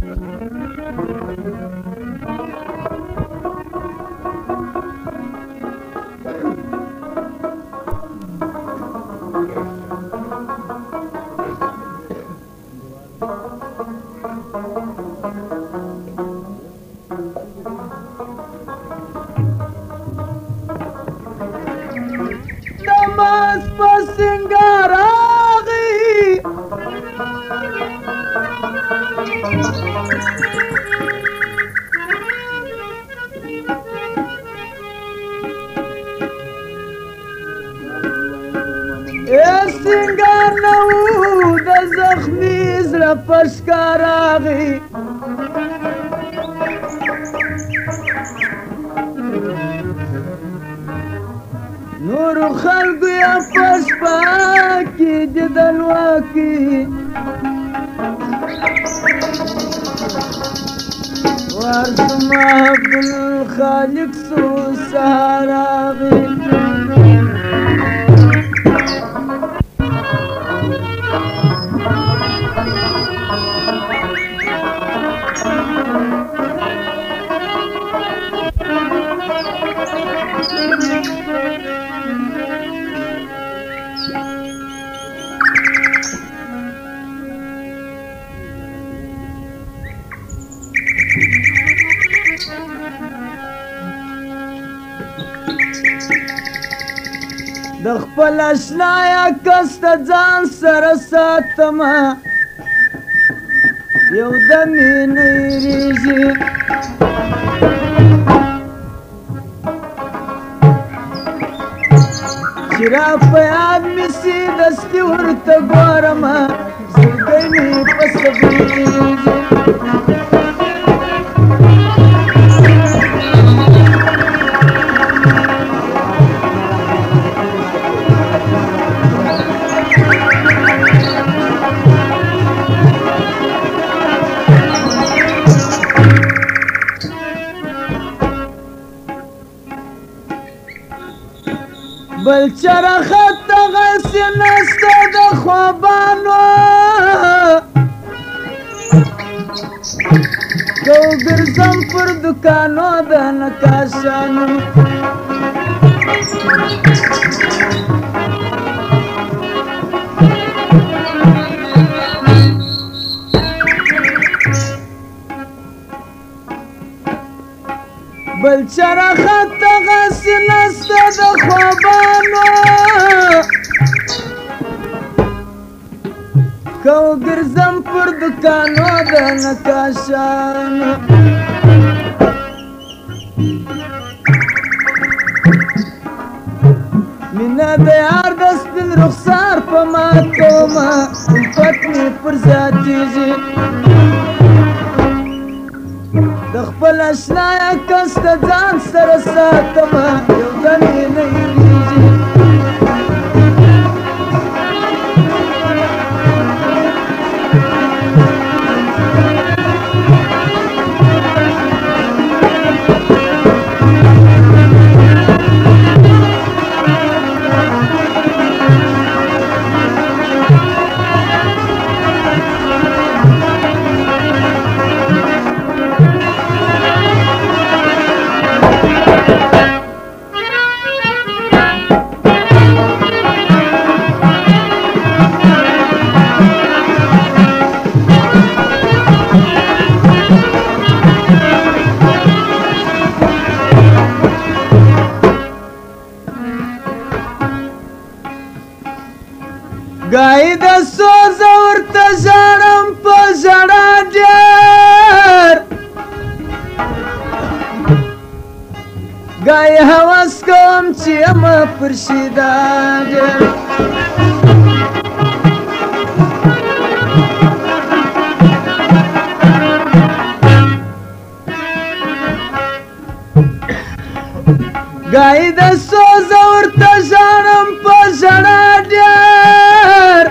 نماز په سنگار راغی سنگار نه و د زخمي زړه په ښکار راغی نور خلقو یا پشپا کی دیدنوا کی وارزما عبدالخالق سو سهاراغی د خپل اشنایا کس ته ځان سره ساتمه یو دم یې نه هېرېږي چې را په یاد مې سي دستي ورته ګورمه زړګی مې په صبرېږي بل چرخت دغسې نسته د خوابانو که وګرځم پر دوکانو د نقاشانو بل چرخت دغسې نسته د خوابانو که وګرځم پر دوکانو د نقاشانو مینه د یار د سپین رخسار په مات کومه الفت مې پر زیاتېږي د خپل اشنایا کس ته ځان سره ساتمه یو دم یې نه هېرېږي گای د سوز ورته ژاړم په ژړا ډېر گای هوس کوم چې یمه پر شیدا ډېر گای د سوز ورته ژاړم په ژړا ډېر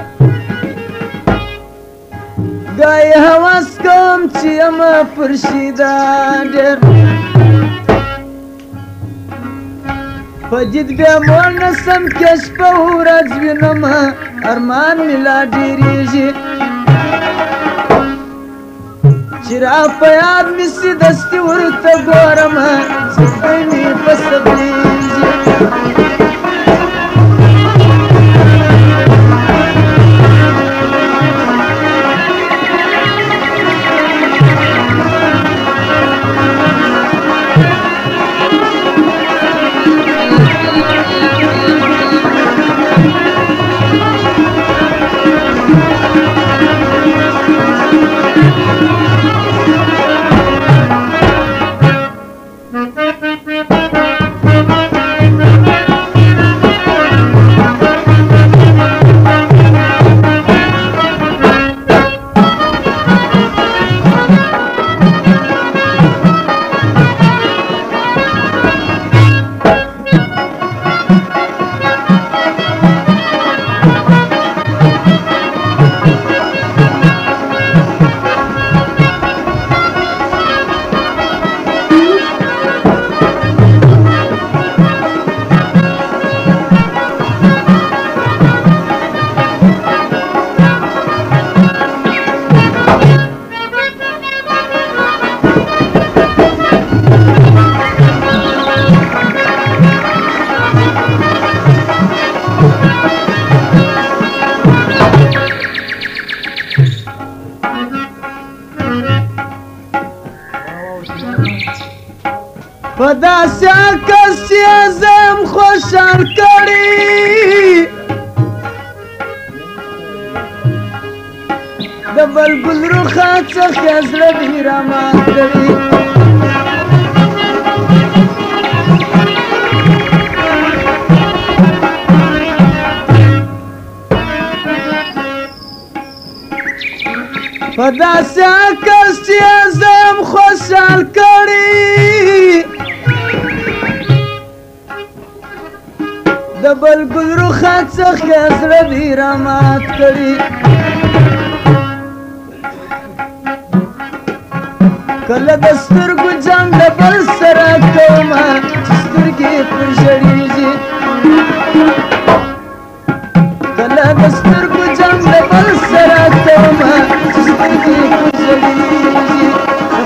گای هوس کوم چې یمه پر شیدا ډېر په جد بیا مور نسم که شپه ورځ وینمه ارمان مې لا ډېرېږي چې را په یاد مې سي دستي ورته ګورمه زړګی مې په سبلیږي په داسې عکس چې زم خوشحال کړي د بلبل رخات څخه زړه دې رامات کړي په داسې عکس چې زم خوشحال کړي د بلبل رخات څخه زړه دې رامات کړي کله د سترګو جنګ د بل سره کومه چې سترګې پر ژړېږي کله د سترګو جنګ د بل سره کومه چې سترګې پر ژړېږي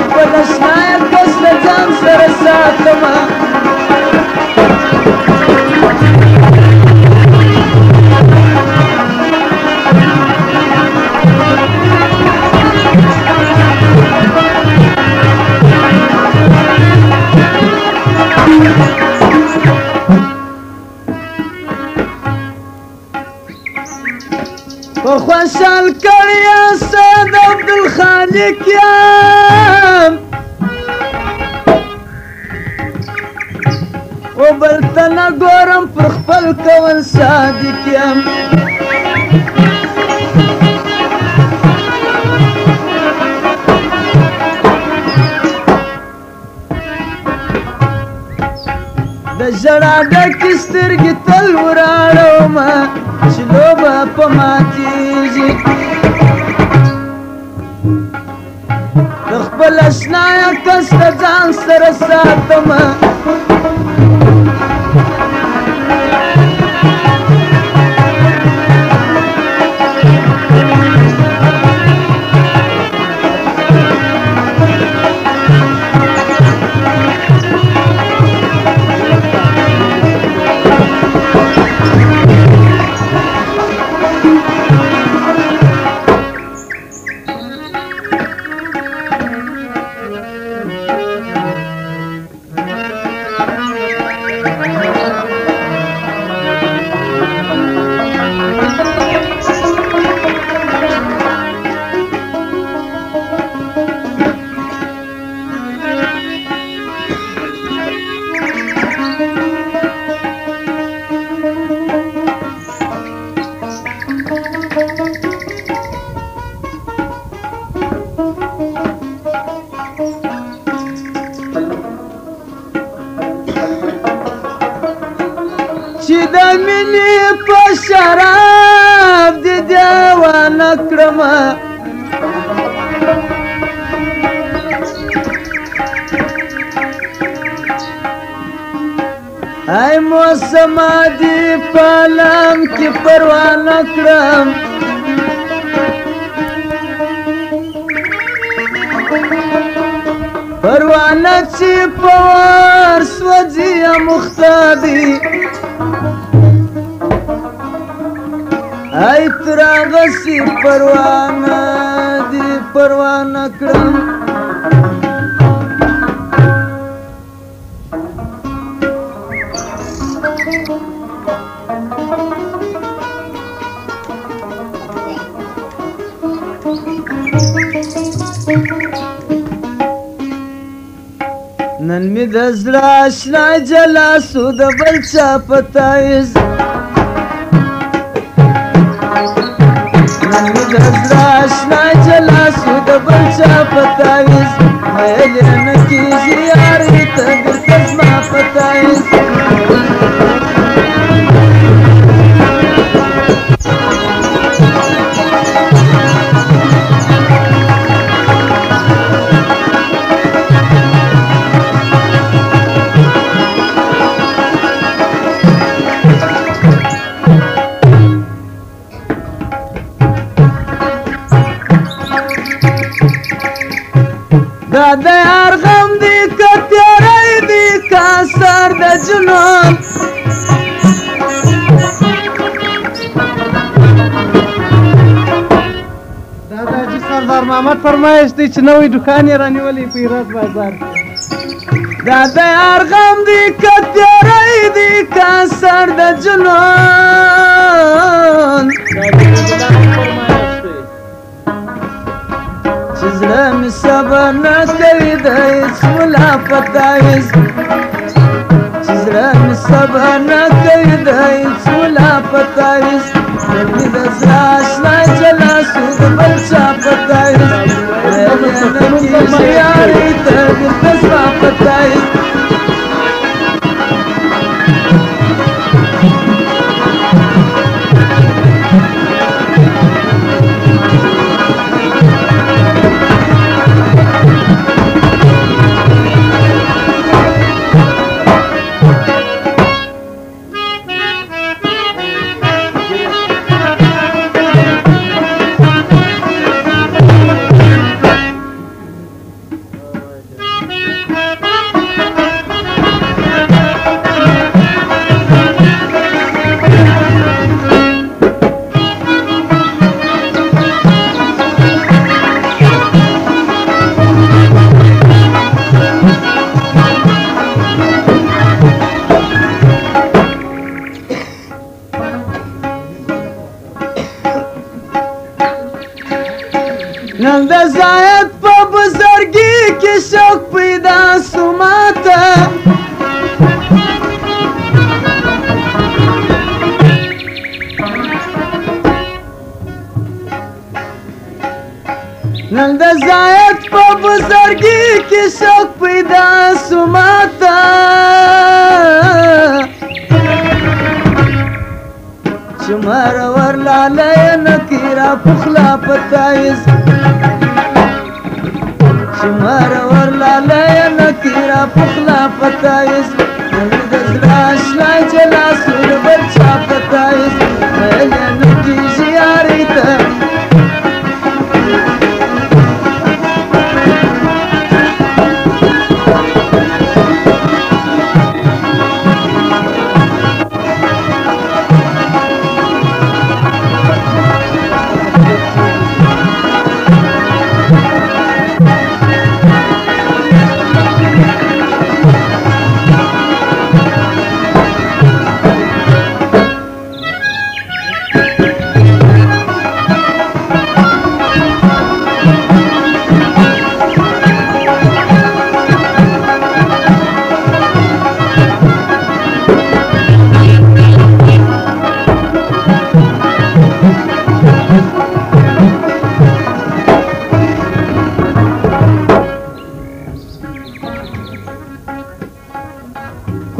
خپل اشنایه کس د ځان سره ساتمه خوشحال کړی سید عبدالخالق یم و بل ته نه ګورم پر خپل کول صادق یم د ژړا ډکې سترګې تل وراړومه چې لوبه په ماتېږي د خپل اشنایه کس د ځان سره ساتمه چې د مینې په شراب دې دیوانه کړمه ای موسما دې په لام کې پروانه کړم پروانه چې په ور سوځي مخته دي ای تر هغسې پروانه دي پروانه کړم نن می د زړه اشنا جلا سو د بل چا په تایز نن می د زړه اشنا جلا سو د بل چا په تایز میل نه کیږي یاري ته درته زما په تایز دا د یار غم دی که تیری دی که سر د جنون دا د حاجي سردار محمد فرمایش دی چې نوی دوکان یې رانیولی په هرات بازار دا د یار غم دی که تیری دی که سر د جنون چې زړه مې صبر نه کوي د هېڅ ملا په تاویز چې زړه مې صبر نه کوي د هېڅ ملا په تاویز نن مې د زړه اشنا جلا سو د بل چا په تاویز ویل یې نه کېږي یاري ته بېرته زما په تاویز نن د زاید په بزرګي کې شوق پیدا سو ماته نن د زاید په بزرګي کې شوق پیدا سو ماته چې مرور لالی نکیرا پخلا په تایز چې مرور لالی نکیرا پخلا په تایز نن د زړه اشنا جلا سو د بل چا په تایز میل یې نه کېږي یاري ته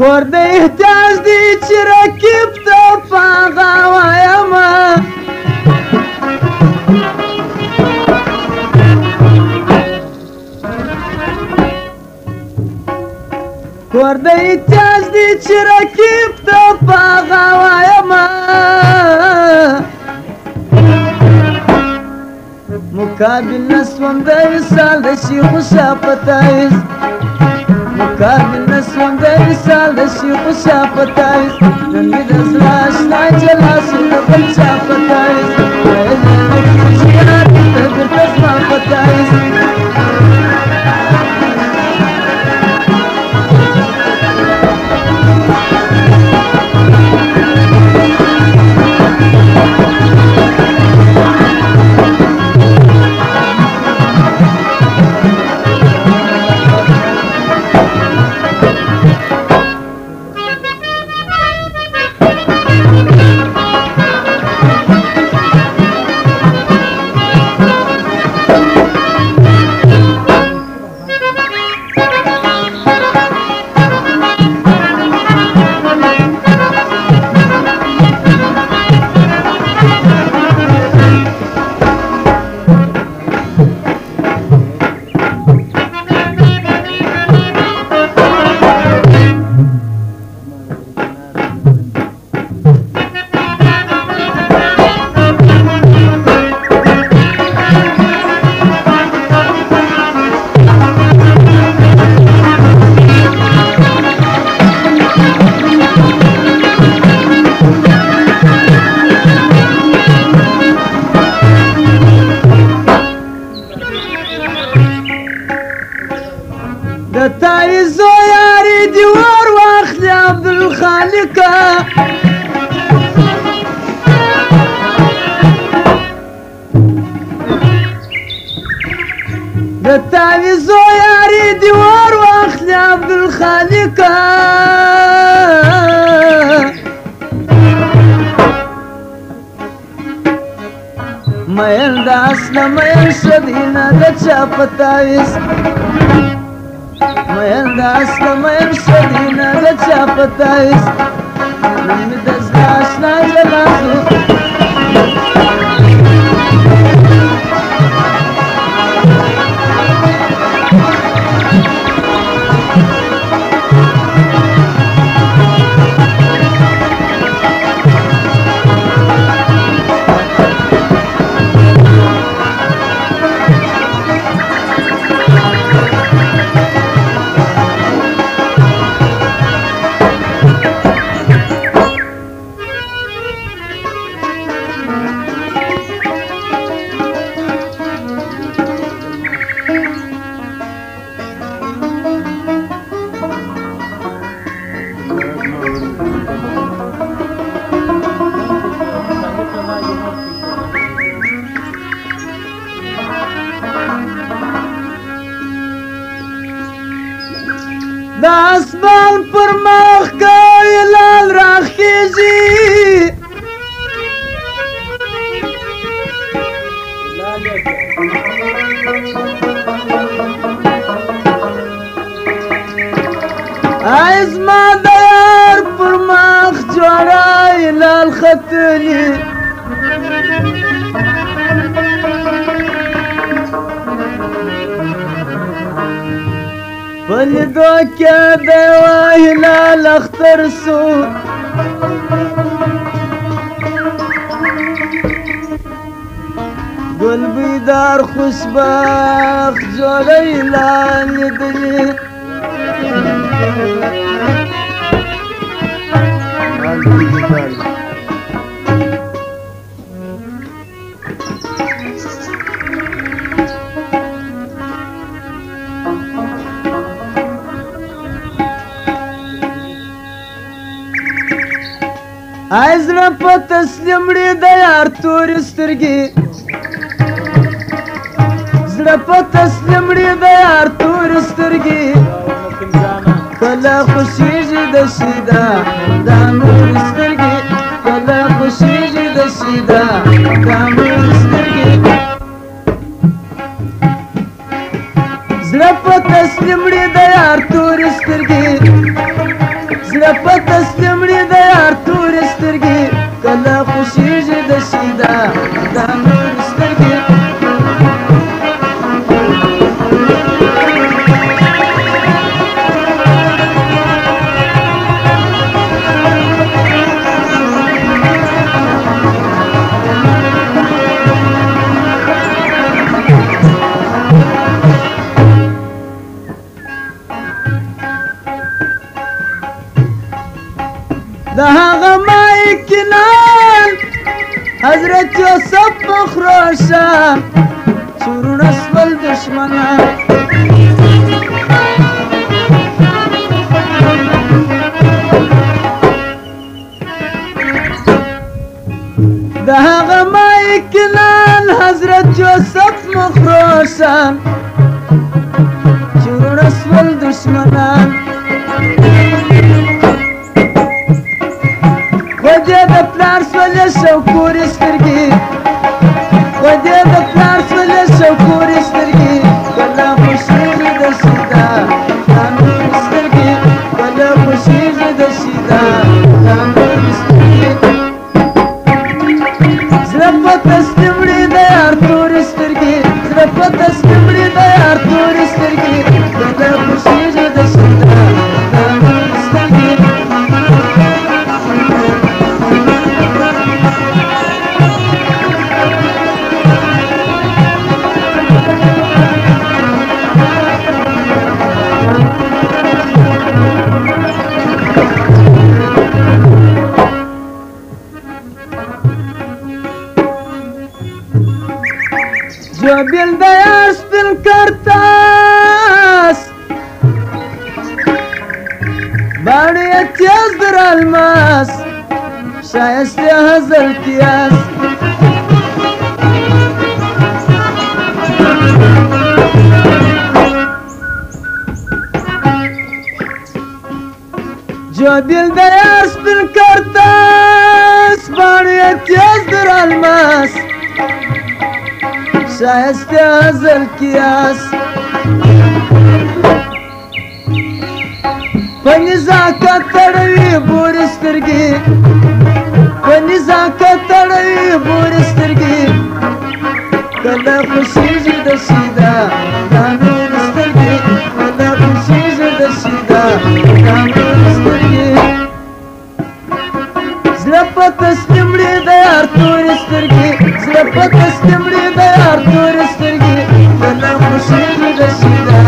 کور د احتیاج دی چې رقیب ته پاغه وایمه کور د احتیاج دی چې رقیب ته پاغه وایمه مقابل نسوم د وصال د شیخو شاه په تایز مقابل نسوم د وصال د شیخو شاه په تایز نن مې د زړه اشنا جلا شو د بل چا په تایز ویل مې کېږي یار ته بېرته زما په تایز د تایزو یاري دي ور واخلي عبدالخالقه د تایزو یاري دي ور واخلي عبدالخالقه مین د اصله مین شدینه د چا په تایز مین د اصله مین شدینه د چا په تایز نن مې د زړه اشنا جلا شو د اسمان پر مخ کوي لال راخیږي ای زما د یار پر مخ جوړای لال ختلي ولیدو کې د یوه هلال اختر سو ګل بیدار خوشبخت جوړی لا لیدلي ای زړه په تسلیم ړي د یار تورې سترګې زړه په تسلیم ړي د یار تورې سترګې کله خوشیږي د شیدا دا نورې سترګې کله خوشیږي د شیدا دا نورې سترګې زړه په تسلیم ړي د یار تورې سترګې زړه په تسلیم ړي د یار تورې سترګې کله خوشیږي د شیدا دا نورې سترګې هغه مای کنان حضرت یوسف مخروشان چورونه سول دشمنان د هغه مای کنان حضرت یوسف مخروشان چورونه سول دشمنان ودې د پلار سولې شوکورې سترګې ودې د پلار سولې شوکورې سترګې کله خوشېږي د شیدا دا نورې سترګې کله خوشېږي د شیدا دا نورې سترګې زړه په تسلیم وړي د یار تورې سترګې زړه په تسلیم وړي د یار تورې سترګې کله خوشېږي د شیدا دا نورې سترګې جو بیل د یار سپین کرتاس باڼې یې تیز در الماس ښایست یې هزل قیاس جو بیل د یار سپین کرتاس باڼې یې تیز در الماس ښایست ازل قیاس په نزاکت تړوي بورې سترګې په نزاکت تړوي بورې سترګې کله خوشېږي د شیدا دا نورې سترګې کله خوشېږي د شیدا دا نورې سترګې زړه په تسلیم وړي د یار تورې سترګې زړه په تسلیم وړي د یار تورې سترګې کله خوشېږي د شیدا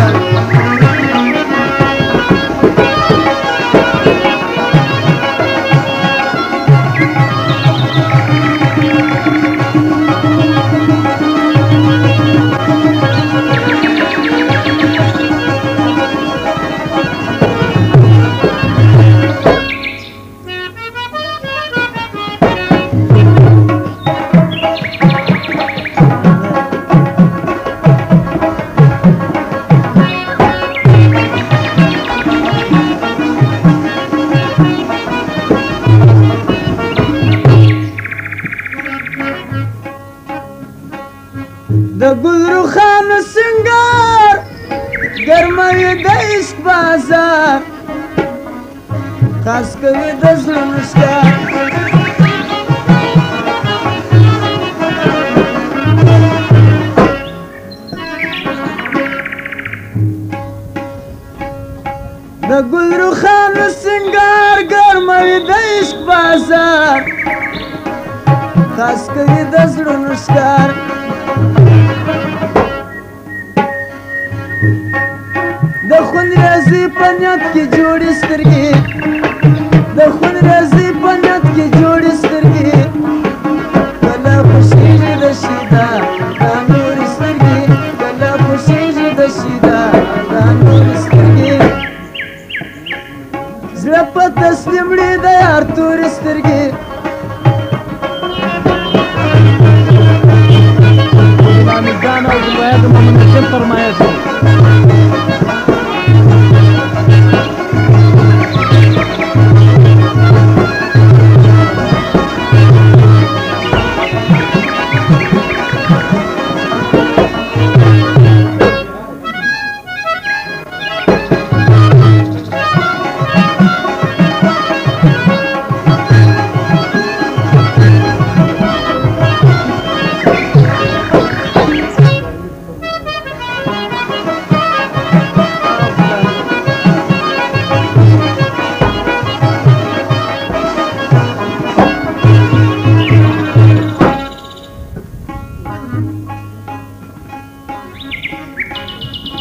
د ګلرخان سنگار ګرموي د عشق بازار خاص کوي د زړونو ښکار د ګلرخان سنگار ګرموي د عشق بازار خاص کوي د زړونو ښکار د خون رازي په نیت کې جوړې سترګې د خون رازي په نیت کې جوړې سترګې کله خوشېږي د شیدا دا نورې سترګې کله خوشېږي د شیدا دا نورې سترګې زړه په تسلیم وړي د یار تورې سترګې امام جان او زبیر د محمد نجیب فرمایش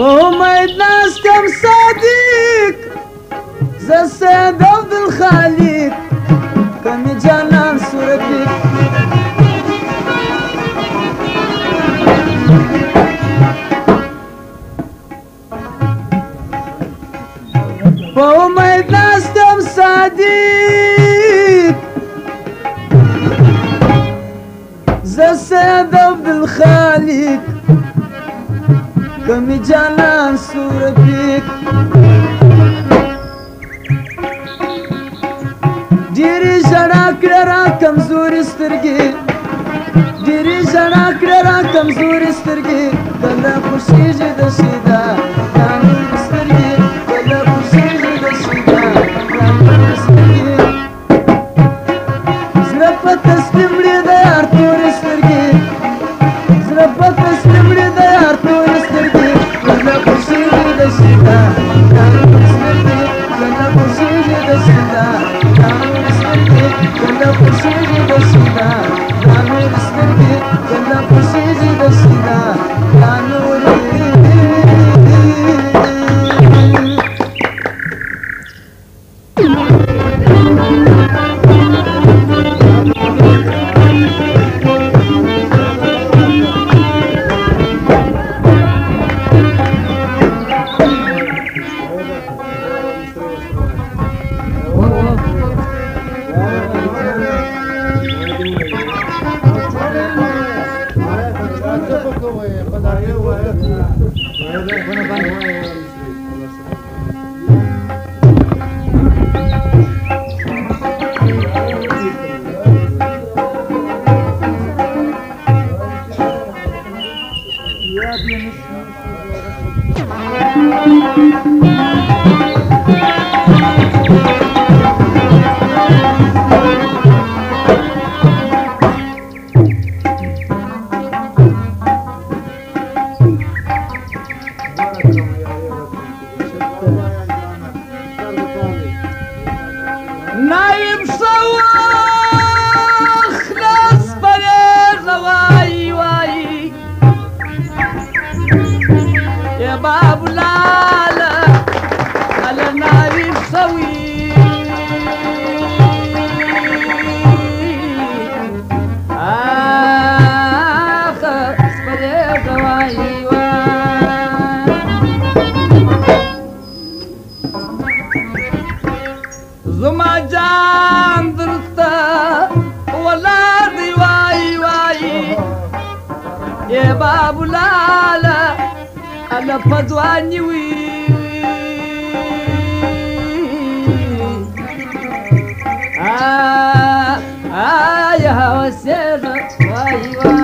امید نستم صادق ز سید عبدالخالق کمی جانان سورکی په امید ناستم صادق زه سید عبدالخالق کمی جانان سورپیک ډېرې ژړا کړه را کمزورې سترګې ډېرې ژړا کړه را کمزورې سترګې کله خوښېږي د شیدا دا نورې سترګې کله خوښېږي د شیدا دا نورې سترګې زړه په تسلیم وړې د یار تورې سترګې زړه په تسلیم وړې د یار تورې سترګې کله خوښېږي د شیدا دا نورې سترګې کله خوښېږي د شیدا دا نورې سترګې کله خوښېږي د شیدا دا نورې سترګې کله خوښېږي د شیدا دا نورې نایم شوخ خلاص پرېږ وای وای یا باب لاله هله نایم شوی آخ پرېږ وای زما جان درسته ولاړ دی وای وای ای بابو لاله هله په ځواني وي یا هوسېږه وای وای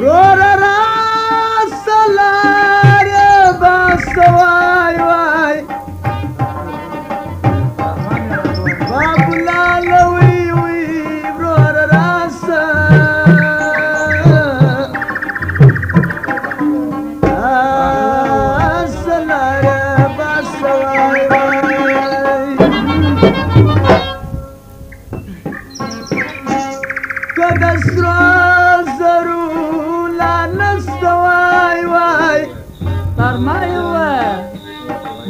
Rora rasalare basawai wai babula lawi wi rora rasa rasalare basawai wai kadasra zaru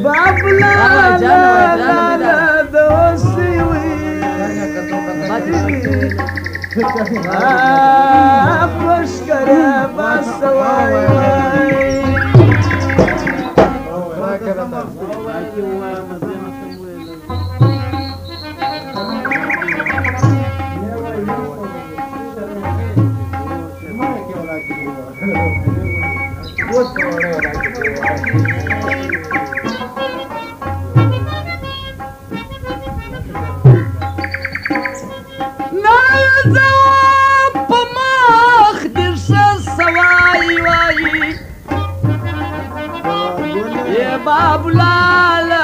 Babla la la la dosi wi pushkara basawai Babu lala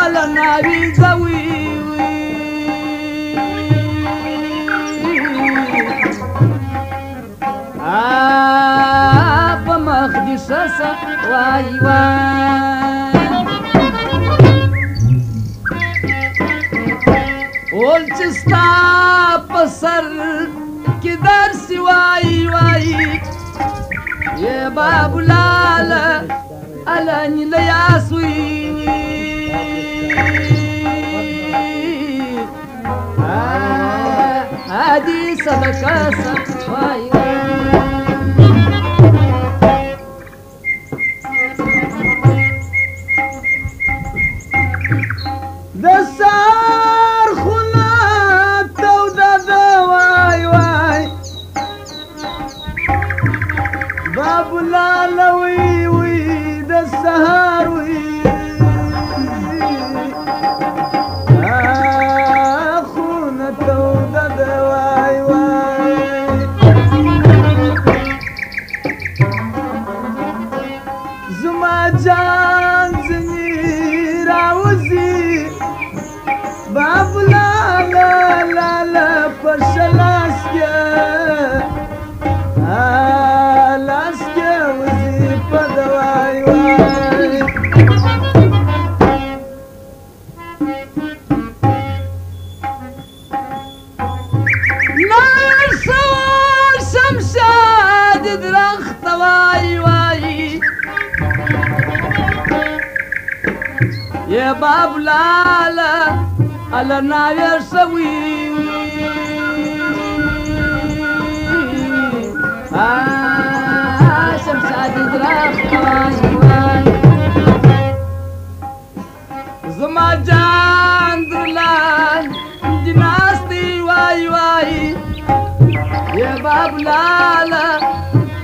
ala nabi zawi pa makhdisa sa wai wai ol chista pasar کې درس وای وای يا باب لالا ألاني لا ياسوي هادي صدقة صفاي دسار خنا تودا دواي واي باب لالا وي وي دسهار وي خنا تودا دواي واي زما جان زني راوزي باب لالا لالا پرشلاس کیا لاس کیا وزی پدوائی وائی نار سوار شمشاد درخت وائی وائی يا باب لالا على ناير سوي شمس عدي دراخ واي زما جان درلان جناستي واي واي يا باب لالا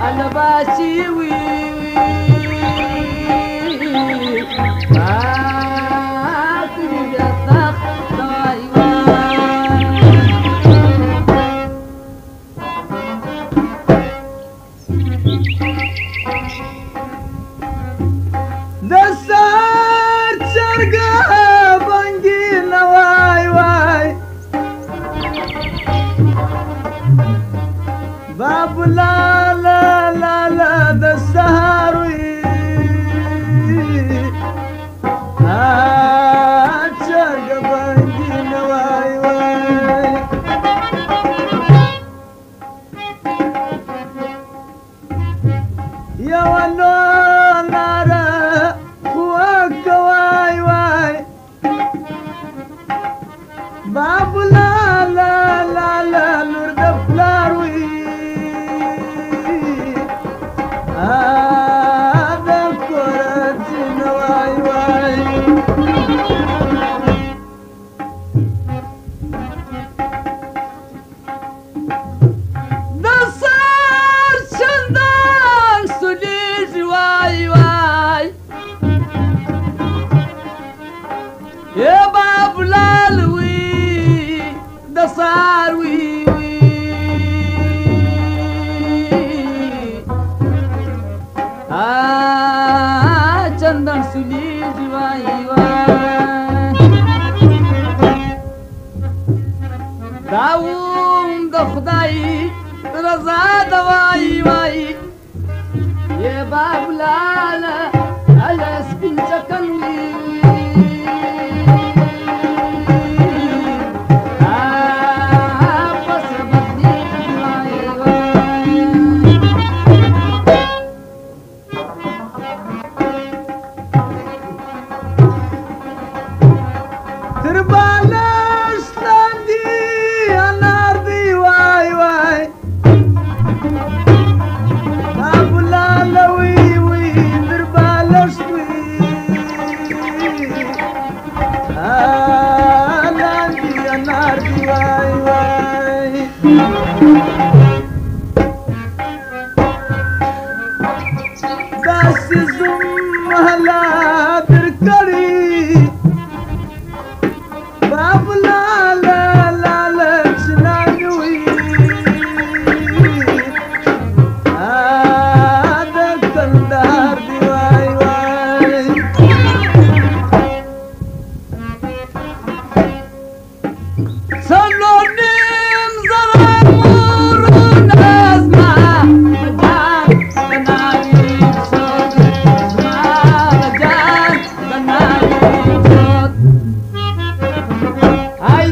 على باشي وي دسار چرگا بنگی نواي واي باب لالا لالا دسار وي چرگا بنگی نواي واي يا ونو نارا باب لالا لالا نور دفلار وي هذا كرة نواي واي دسار چندان سليج واي واي يا باب لالوي دسار وي چندن سليج واي واي داوم د خدای رضا دواي واي يا باب لالا على سپین چکن وي Ay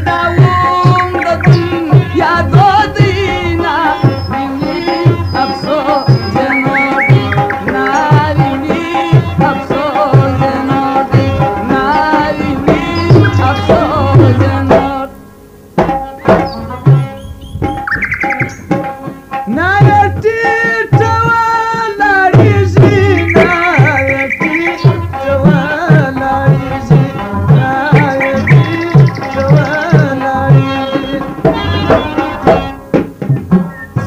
أفسوزنا نايتي توالى يجي نايتي توالى يجي نايتي توالى يجي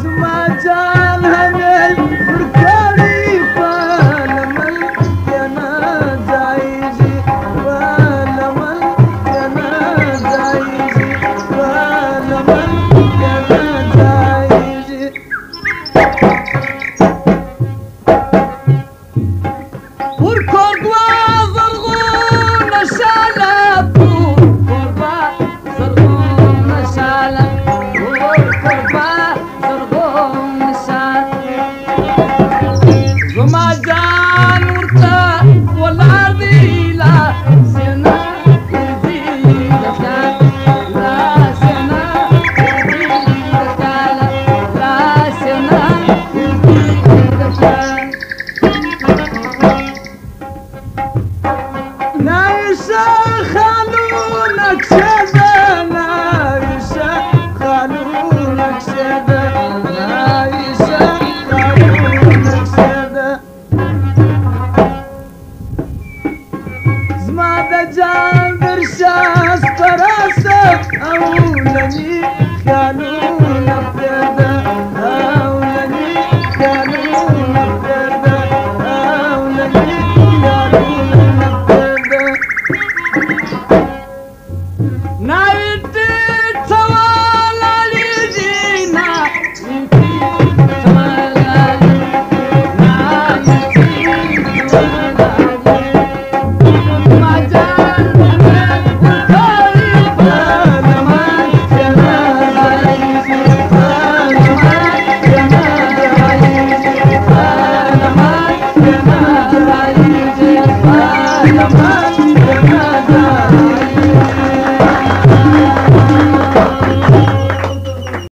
سمعتان همي فركاني فالمل ينا زايجي فالمل ينا زايجي فالمل ينا زايجي والكردوا زرغون شالب والكردوا زرغون شالب والكردوا زرغون شالب وما جان ورتا والارض لا سنا يزيد كان لا سنا يزيد كان لا سنا يزيد كان نايشة خالونك شذا نايشة خالونك شذا نايشة خالونك شذا زمادة جان برشاس فراسة أولاني خالونك شذا أولاني خالونك شذا أولاني خالونك شذا ناي